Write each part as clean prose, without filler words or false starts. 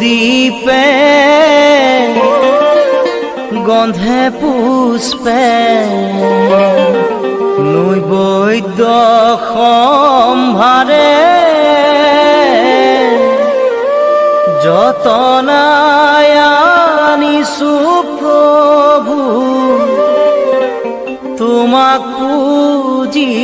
দীপে গন্ধে পুষ্পে নৈবদ্য সম্ভাৰে যতনাই আনিছো প্ৰভু তোমাক পুজিবাৰে।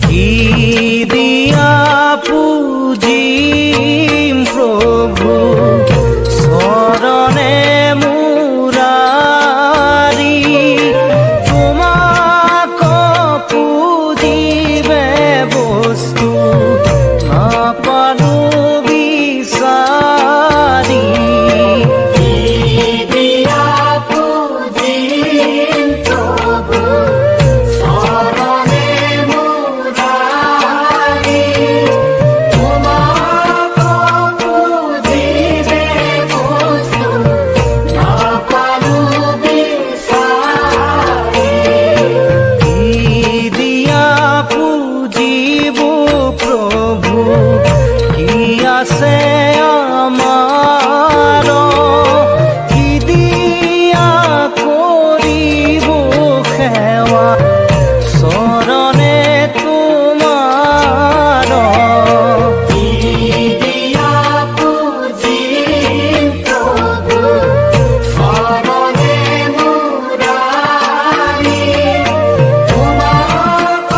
কি দিয়া পুজিম প্ৰভু চৰণে মুৰাৰী তোমাক পুজিবে বস্তু নাপালো বিচাৰি। আছে আমার কি দিয়া করিব সেৱা চৰণে তোমাৰ। কি দিয়া পুজিম প্ৰভু চৰণে মুৰাৰী তোমাক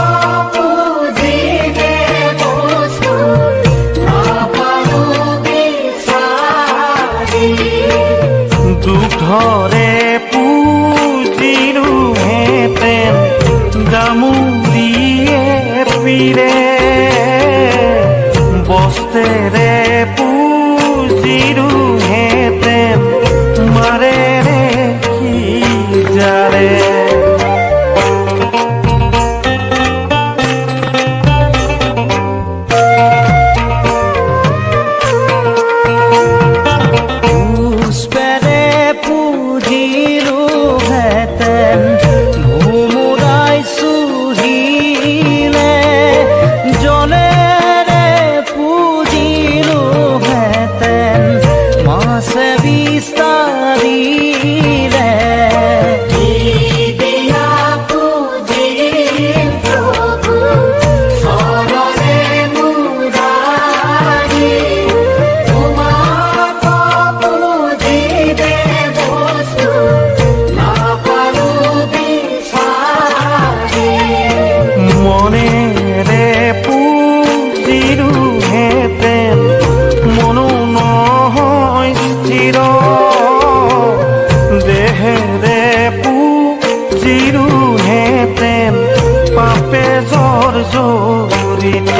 পুজিবে বস্তু দুধৰে পুজিলো হেতেন গামুৰিয়ে পিৰে বস্তেৰে পুজিলো হেতেন মাৰেৰে সিজাৰে। মনেৰে পুজিলো হেতেন মনো নহয় স্থিৰ দেহেৰে পুজিলো হেতেন পাপে জৰ্জৰিত।